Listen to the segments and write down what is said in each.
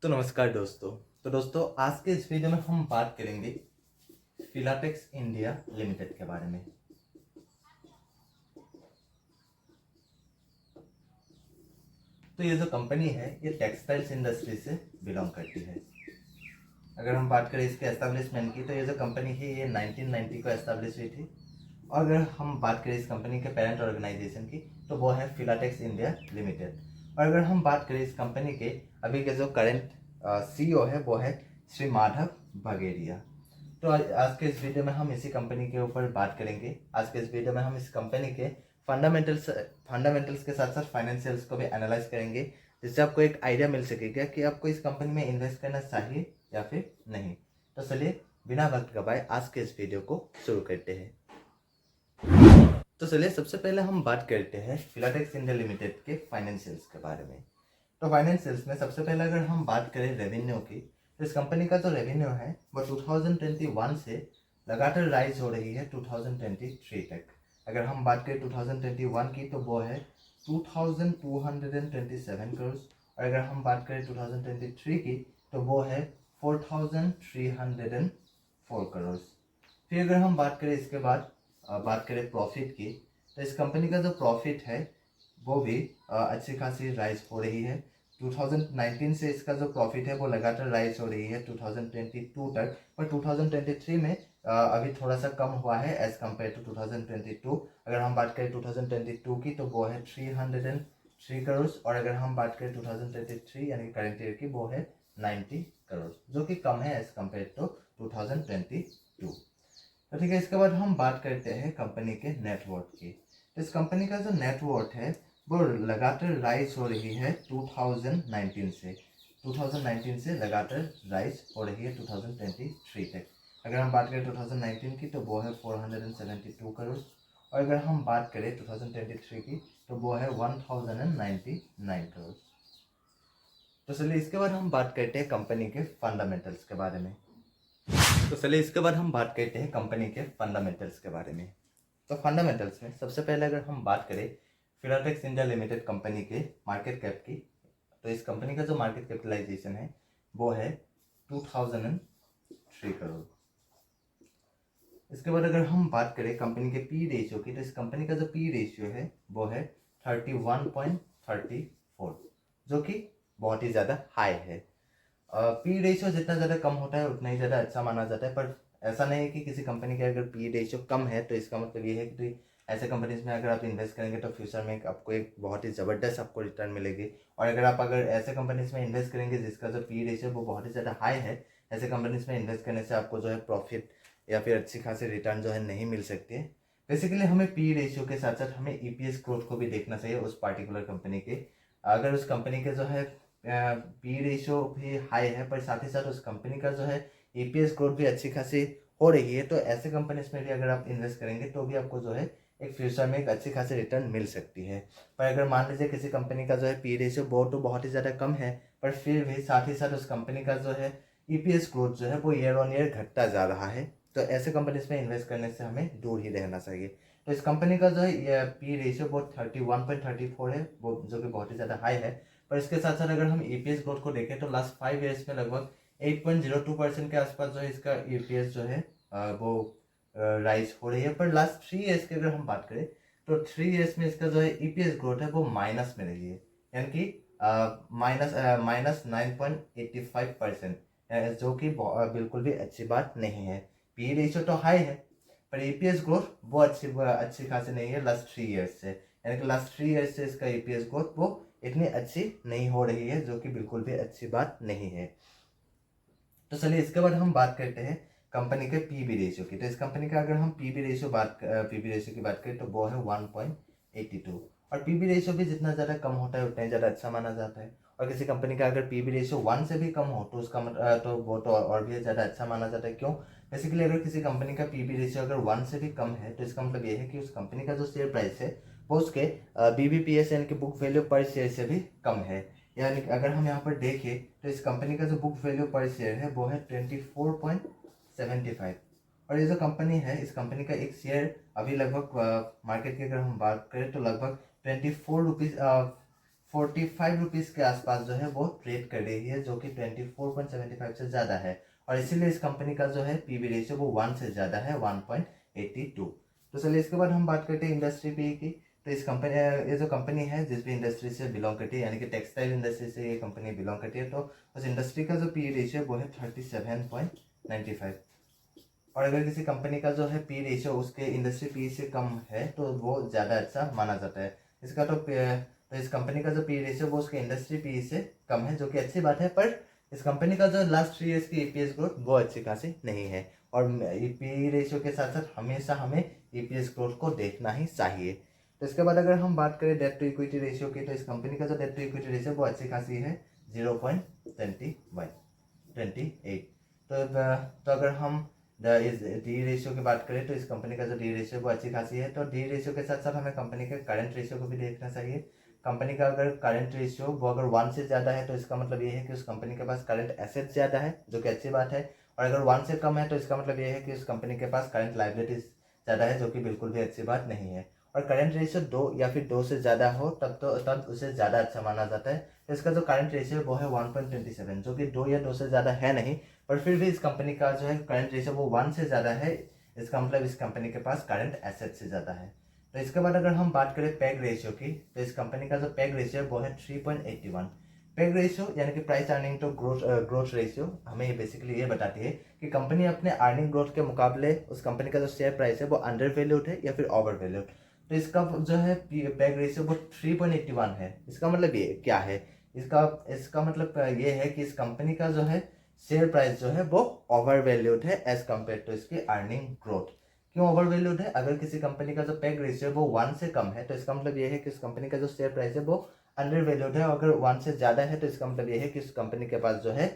तो नमस्कार दोस्तों। आज के इस वीडियो में हम बात करेंगे फिलाटेक्स इंडिया लिमिटेड के बारे में। तो ये जो कंपनी है ये टेक्सटाइल्स इंडस्ट्री से बिलोंग करती है। अगर हम बात करें इसके एस्टेब्लिशमेंट की तो ये जो कंपनी है ये 1990 को एस्टेब्लिश हुई थी। और अगर हम बात करें इस कंपनी के पेरेंट ऑर्गेनाइजेशन की तो वो है फिलाटेक्स इंडिया लिमिटेड। और अगर हम बात करें इस कंपनी के अभी के जो करंट सीईओ है वो है श्री माधव बगेरिया। तो आज के इस वीडियो में हम इसी कंपनी के ऊपर बात करेंगे। आज के इस वीडियो में हम इस कंपनी के फंडामेंटल्स के साथ साथ फाइनेंशियल्स को भी एनालाइज करेंगे, जिससे आपको एक आइडिया मिल सकेगा कि आपको इस कंपनी में इन्वेस्ट करना चाहिए या फिर नहीं। तो चलिए बिना वक्त गवाए आज के इस वीडियो को शुरू करते हैं। तो चलिए सबसे पहले हम बात करते हैं फिलाटेक्स इंडिया लिमिटेड के फाइनेंशियल्स के बारे में। तो फाइनेंशियल्स में सबसे पहले अगर हम बात करें रेवेन्यू की तो इस कंपनी का जो रेवेन्यू है वो 2021 से लगातार राइज हो रही है 2023 तक। अगर हम बात करें 2021 की तो वो है 2227 करोड़। और अगर हम बात करें 2023 की तो वो है 4304 करोड़। फिर अगर हम बात करें इसके बाद बात करें प्रॉफिट की तो इस कंपनी का जो प्रॉफिट है वो भी अच्छी खासी राइज हो रही है। 2019 से इसका जो प्रॉफिट है वो लगातार राइज हो रही है 2022 तक, पर 2023 में अभी थोड़ा सा कम हुआ है एज कम्पेयर टू 2022। अगर हम बात करें 2022 की तो वो है 303 करोड़। और अगर हम बात करें 2023 यानी करंट ईयर की वो है 90 करोड़, जो कि कम है एज कम्पेयर टू 2022। तो ठीक है, इसके बाद हम बात करते हैं कंपनी के नेटवर्थ की। तो इस कंपनी का जो नेटवर्थ है वो लगातार राइज हो रही है 2019 से लगातार राइज हो रही है 2023 तक। अगर हम बात करें 2019 की तो वो है 472 करोड़। और अगर हम बात करें 2023 की तो वो है 1099 करोड़। तो चलिए इसके बाद हम बात करते हैं कंपनी के फंडामेंटल्स के बारे में। तो चलिए इसके बाद हम बात करते हैं कंपनी के फंडामेंटल्स के बारे में। तो फंडामेंटल्स में सबसे पहले अगर हम बात करें फिलाटेक्स इंडिया लिमिटेड कंपनी के मार्केट कैप की तो इस कंपनी का जो मार्केट कैपिटलाइजेशन है वो है 2003 करोड़। इसके बाद अगर हम बात करें कंपनी के पी रेशियो की तो इस कंपनी का जो पी रेशियो है वो है 31.34, जो कि बहुत ही ज़्यादा हाई है। पी रेशियो जितना ज़्यादा कम होता है उतना ही ज़्यादा अच्छा माना जाता है, पर ऐसा नहीं है कि किसी कंपनी के अगर पी रेशियो कम है तो इसका मतलब ये है कि ऐसे कंपनीज में अगर आप इन्वेस्ट करेंगे तो फ्यूचर में आपको एक बहुत ही ज़बरदस्त आपको रिटर्न मिलेगी। और अगर ऐसे कंपनीज में इन्वेस्ट करेंगे जिसका जो पी रेशियो वो बहुत ही ज़्यादा हाई है, ऐसे कंपनीज में इन्वेस्ट करने से आपको जो है प्रॉफिट या फिर अच्छी खासी रिटर्न जो है नहीं मिल सकती है। बेसिकली हमें पी रेशियो के साथ साथ हमें ईपीएस ग्रोथ को भी देखना चाहिए उस पार्टिकुलर कंपनी के। अगर उस कंपनी के जो है पी रेशियो भी हाई है पर साथ ही साथ उस कंपनी का जो है ईपीएस ग्रोथ भी अच्छी खासी हो रही है, तो ऐसे कंपनीज में भी अगर आप इन्वेस्ट करेंगे तो भी आपको जो है एक फ्यूचर में एक अच्छी खासी रिटर्न मिल सकती है। पर अगर मान लीजिए किसी कंपनी का जो है पी रेशियो तो बहुत ही ज़्यादा कम है, पर फिर भी साथ ही साथ उस कंपनी का जो है ईपीएस ग्रोथ जो है वो ईयर ऑन ईयर घटता जा रहा है, तो ऐसे कंपनीज में इन्वेस्ट करने से हमें दूर ही रहना चाहिए। तो इस कंपनी का जो है पी रेशियो वो 31.34 है, वो जो कि बहुत ही ज़्यादा हाई है। पर इसके साथ साथ अगर हम ईपीएस ग्रोथ को देखें तो लास्ट 5 ईयर्स में लगभग 8.02% के आसपास जो है इसका ईपीएस जो है वो राइज हो रही है। पर लास्ट 3 ईयर्स की अगर हम बात करें तो 3 ईयर्स में इसका जो है ईपीएस ग्रोथ है वो माइनस में रही है, यानी कि माइनस 9.85%, जो कि बिल्कुल भी अच्छी बात नहीं है। पी रेशियो तो हाई है पर ईपीएस ग्रोथ वो अच्छी खासी नहीं है लास्ट 3 ईयर्स से, यानी कि लास्ट 3 ईयर्स से इसका ईपीएस ग्रोथ वो इतनी अच्छी नहीं हो रही है, जो कि बिल्कुल भी अच्छी बात नहीं है। तो चलिए इसके बाद हम बात करते हैं कंपनी के पीबी रेशियो की। तो इस कंपनी का अगर हम पीबी रेशियो की बात करें तो वो है 1.82। और पीबी रेशियो भी जितना ज़्यादा कम होता है उतना ही ज़्यादा अच्छा माना जाता है। और किसी कंपनी का अगर पीबी रेशियो 1 से भी कम हो तो उसका तो वो तो और भी ज़्यादा अच्छा माना जाता है। क्यों? बेसिकली अगर किसी कंपनी का पीबी रेशियो अगर 1 से भी कम है तो इसका मतलब ये है कि उस कंपनी का जो शेयर प्राइस है वो उसके बीबीपीएस यानी कि बुक वैल्यू पर शेयर से भी कम है। यानी कि अगर हम यहाँ पर देखें तो इस कंपनी का जो बुक वैल्यू पर शेयर है वो है 24.75। और ये जो कंपनी है इस कंपनी का एक शेयर अभी लगभग मार्केट की अगर हम बात करें तो लगभग 24 रुपीज़ ₹45 के आसपास जो है वो ट्रेड कर रही है, जो कि 24.75 से ज़्यादा है। और इसीलिए इस कंपनी का जो है पीवी रेशियो वो 1 से ज़्यादा है, 1.82। तो चलिए इसके बाद हम बात करते हैं इंडस्ट्री पी की। तो इस कंपनी, ये जो कंपनी है जिस भी इंडस्ट्री से बिलोंग करती है, यानी कि टेक्सटाइल इंडस्ट्री से ये कंपनी बिलोंग करती है, तो उस इंडस्ट्री का जो पी रेशियो वो है 37.95। और अगर किसी कंपनी का जो है पी रेशियो उसके इंडस्ट्री पी से कम है तो वो ज़्यादा अच्छा माना जाता है। इसका तो इस कंपनी का जो पी रेशियो वो उसके इंडस्ट्री पी से कम है, जो कि अच्छी बात है। पर इस कंपनी का जो लास्ट 3 ईयर्स की ईपीएस ग्रोथ वो अच्छी खासी नहीं है। और पी रेशियो के साथ साथ हमेशा हमें ईपीएस ग्रोथ को देखना ही चाहिए। तो इसके बाद अगर हम बात करें डेट टू इक्विटी रेशियो की, तो इस कंपनी का जो डेट टू इक्विटी रेशियो वो अच्छी खासी है, 0.28। तो अगर हम डी रेशियो की बात करें तो इस कंपनी का जो डी रेशियो वो अच्छी खासी है। तो डी रेशियो के साथ साथ हमें कंपनी के करंट रेशियो को भी देखना चाहिए। कंपनी का अगर करंट रेशियो वो अगर 1 से ज़्यादा है तो इसका मतलब ये है कि उस कंपनी के पास करंट एसेट ज़्यादा है, जो कि अच्छी बात है। और अगर 1 से कम है तो इसका मतलब ये है कि उस कंपनी के पास करंट लायबिलिटीज ज़्यादा है, जो कि बिल्कुल भी अच्छी बात नहीं है। और करंट रेशियो 2 या फिर 2 से ज़्यादा हो तब उसे ज़्यादा अच्छा माना जाता है। तो इसका जो करंट रेशियो वो है 1.27, जो कि 2 या 2 से ज़्यादा है नहीं, पर फिर भी इस कंपनी का जो है करंट रेशियो वो 1 से ज़्यादा है। इसका मतलब इस कंपनी के पास करंट एसेट से ज़्यादा है। तो इसके बाद अगर हम बात करें पैग रेशियो की, तो इस कंपनी का जो पैग रेशियो है वो है 3.81। पैग रेशियो यानी कि price earning to growth ratio हमें ये बेसिकली ये बताती है कि कंपनी अपने अर्निंग ग्रोथ के मुकाबले उस कंपनी का जो शेयर प्राइस है वो अंडर वैल्यूड है या फिर ओवर वैल्यूड। तो इसका जो है पैग रेशियो वो 3.81 है। इसका मतलब ये क्या है? इसका मतलब ये है कि इस कंपनी का जो है शेयर प्राइस जो है वो ओवर वैल्यूड है एज कम्पेयर टू इसकी अर्निंग ग्रोथ। क्यों ओवर वैल्यूड है? अगर किसी कंपनी का जो पैग रेशियो है वो 1 से कम है तो इसका मतलब ये है कि उस कंपनी का जो शेयर प्राइस है वो अंडर वैल्यूड है। अगर 1 से ज़्यादा है तो इसका मतलब ये है कि उस कंपनी के पास जो है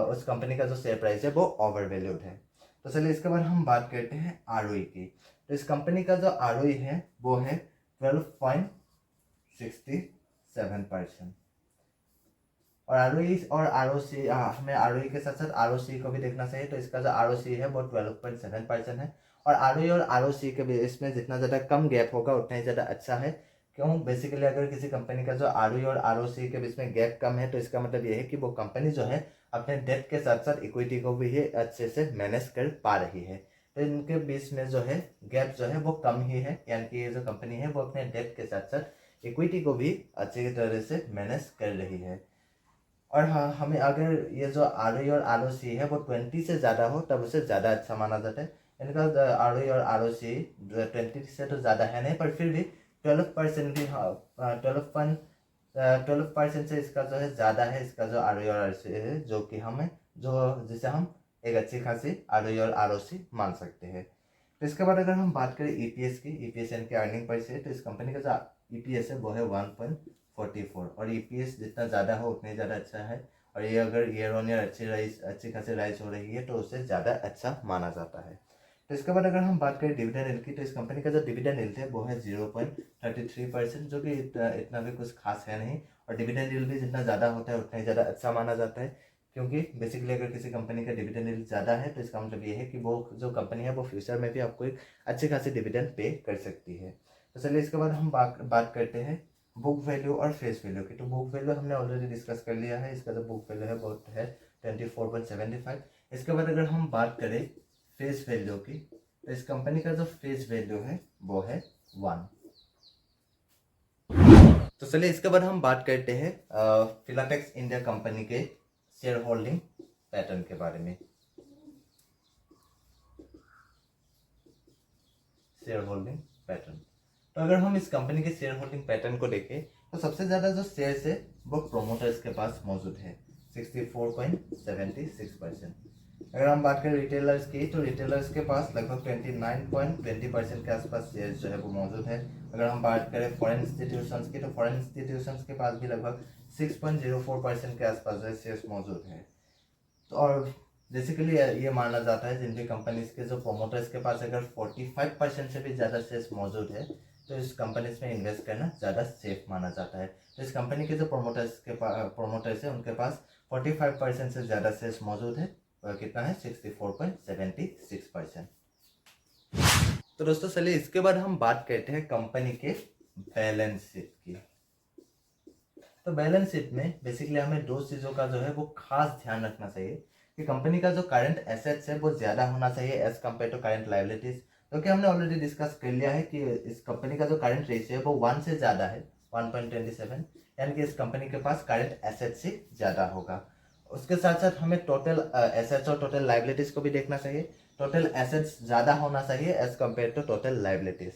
उस कंपनी का जो शेयर प्राइस है वो ओवर वैल्यूड है। तो चलिए इसके बाद हम बात करते हैं आरओई की। तो इस कंपनी का जो आरओई है वो है 12.67%। और आरओई और आरओसी, हमें आरओई के साथ साथ आरओसी को भी देखना चाहिए। तो इसका जो आरओसी है वो 12.7% है। और आरओई और आरओसी के भी इसमें जितना ज़्यादा कम गैप होगा उतना ही ज़्यादा अच्छा है। क्यों? बेसिकली अगर किसी कंपनी का जो आरओई और आरओसी के बीच में गैप कम है तो इसका मतलब ये है कि वो कंपनी जो है अपने डेट के साथ साथ इक्विटी को भी ये अच्छे से मैनेज कर पा रही है। तो इनके बीच में जो है गैप जो है वो कम ही है, यानी कि ये जो कंपनी है वो अपने डेट के साथ साथ इक्विटी को भी अच्छी तरह से मैनेज कर रही है। और हाँ, हमें अगर ये जो आरओई और आरओसी है वो 20 से ज़्यादा हो तब उसे ज़्यादा अच्छा माना जाता है। इनका आरओई और आरओसी 20 से तो ज़्यादा है नहीं, पर फिर भी 12% भी, हाँ, 12% से इसका जो है ज़्यादा है, इसका जो आरओई और आरओसी है, जो कि हमें जिसे हम एक अच्छी खासी आरओई और आरओसी मान सकते हैं। तो इसके बाद अगर हम बात करें ईपीएस की, ईपीएस यानी कि अर्निंग पर शेयर, तो इस कंपनी का जो ईपीएस है वो है 1.44। और ईपीएस जितना ज़्यादा हो उतनी ज़्यादा अच्छा है। और ये अगर ईयर ऑन ईयर अच्छी खासी राइज हो रही है तो उससे ज़्यादा अच्छा माना जाता है। तो इसके बाद अगर हम बात करें डिविडेंड यील्ड की, तो इस कंपनी का जो डिविडेंड यील्ड है वो है 0.33%, जो कि इतना भी कुछ खास है नहीं। और डिविडेंड यील्ड भी जितना ज़्यादा होता है उतना ही ज़्यादा अच्छा माना जाता है, क्योंकि बेसिकली अगर किसी कंपनी का डिविडेंड यील्ड ज़्यादा है तो इसका मतलब ये है कि वो जो कंपनी है वो फ्यूचर में भी आपको एक अच्छी खासी डिविडेंड पे कर सकती है। तो चलिए इसके बाद हम बात करते हैं बुक वैल्यू और फेस वैल्यू की। तो बुक वैल्यू हमने ऑलरेडी डिस्कस कर लिया है, इसका जो बुक वैल्यू है वो है 24.75। इसके बाद अगर हम बात करें फेस वैल्यू की, तो इस कंपनी का जो फेस वैल्यू है वो है 1। तो चलिए इसके बाद हम बात करते हैं फिलाटेक्स इंडिया कंपनी के शेयर होल्डिंग पैटर्न के बारे में। शेयर होल्डिंग पैटर्न, तो अगर हम इस कंपनी के शेयर होल्डिंग पैटर्न को देखें तो सबसे ज़्यादा जो शेयर्स है वो प्रोमोटर्स के पास मौजूद है, 64.76%। अगर हम बात करें रिटेलर्स की, तो रिटेलर्स के पास लगभग 29.20% के आसपास शेयर्स जो है वो मौजूद है। अगर हम बात करें फॉरेन इंस्टीट्यूशंस की, तो फॉरेन इंस्टीट्यूशंस के पास भी लगभग 6.04% के आसपास जो है शेयर्स मौजूद है। तो और बेसिकली ये माना जाता है जिनकी कंपनीज के जो प्रोमोटर्स के पास अगर 45% से भी ज़्यादा शेयर्स मौजूद है तो इस कंपनीज में इन्वेस्ट करना ज़्यादा सेफ माना जाता है। तो इस कंपनी के जो प्रोमोटर्स है उनके पास 45% से ज़्यादा शेयर्स मौजूद है। और कितना है? 64.76%। तो दोस्तों चलिए इसके बाद हम बात करते हैं कंपनी के बैलेंस शीट की। तो बैलेंस शीट में बेसिकली हमें दो चीज़ों का जो है वो खास ध्यान रखना चाहिए कि कंपनी का जो करंट एसेट्स है वो ज़्यादा होना चाहिए as compare to current liabilities. क्योंकि हमने ऑलरेडी डिस्कस कर लिया है कि इस कंपनी का जो करंट रेशियो है वो 1 से ज़्यादा है, 1.27, यानी कि इस कंपनी के पास करंट एसेट्स ही ज़्यादा होगा। उसके साथ साथ हमें टोटल एसेट्स और टोटल लाइबिलिटीज को भी देखना चाहिए। टोटल एसेट्स ज़्यादा होना चाहिए as compare to total liabilities.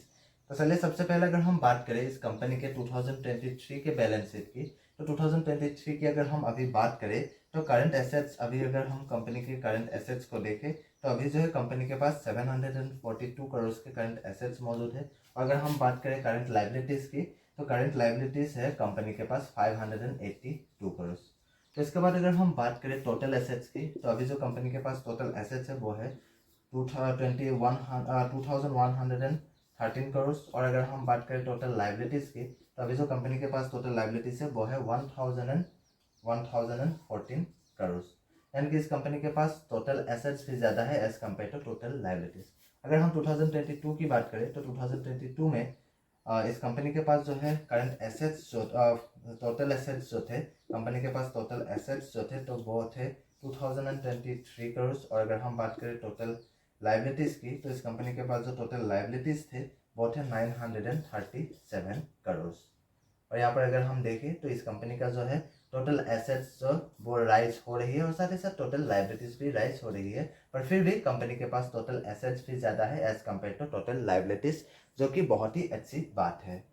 तो चलिए सबसे पहले अगर हम बात करें इस कंपनी के 2023 के बैलेंस शीट की, तो 2023 की अगर हम अभी बात करें तो करंट एसेट्स, अभी अगर हम कंपनी के करंट एसेट्स को देखें तो अभी जो है कंपनी के पास 742 करोड़ के करंट एसेट्स मौजूद है। और अगर हम बात करें करंट लाइबिलिटीज़ की, तो करंट लाइबिलिटीज़ है कंपनी के पास 582 करोड़। तो इसके बाद अगर हम बात करें टोटल एसेट्स की, तो अभी जो कंपनी के पास टोटल एसेट्स है वो है 2113 करोड़। और अगर हम बात करें टोटल लाइबिलिटीज़ की, तो अभी जो कंपनी के पास टोटल लाइबिलिटीज़ है वो है 1014 करोड़। यानी कि इस कंपनी के पास टोटल एसेट्स भी ज़्यादा है as compare to total liabilities. अगर हम 2022 की बात करें तो 2022 में इस कंपनी के पास जो है करंट एसेट्स जो टोटल एसेट्स जो थे, कंपनी के पास टोटल एसेट्स जो थे तो वो थे 2023 करोड़। और अगर हम बात करें टोटल लाइबिलिटीज़ की, तो इस कंपनी के पास जो टोटल लाइबिलिटीज़ थे वो थे 937 करोड़। और यहाँ पर अगर हम देखें तो इस कंपनी का जो है टोटल एसेट्स जो वो राइज हो रही है और साथ ही साथ टोटल लाइबिलिटीज भी राइज हो रही है, पर फिर भी कंपनी के पास टोटल एसेट्स भी ज़्यादा है as compare to total liabilities, जो कि बहुत ही अच्छी बात है।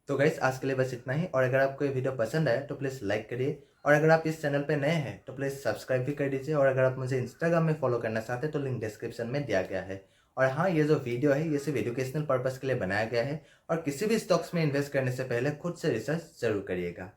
तो गाइस आज के लिए बस इतना ही। और अगर आपको ये वीडियो पसंद आए तो प्लीज़ लाइक करिए, और अगर आप इस चैनल पे नए हैं तो प्लीज़ सब्सक्राइब भी कर दीजिए। और अगर आप मुझे इंस्टाग्राम में फॉलो करना चाहते हैं तो लिंक डिस्क्रिप्शन में दिया गया है। और हाँ, ये जो वीडियो है ये सिर्फ एजुकेशनल पर्पज़ के लिए बनाया गया है, और किसी भी स्टॉक्स में इन्वेस्ट करने से पहले खुद से रिसर्च जरूर करिएगा।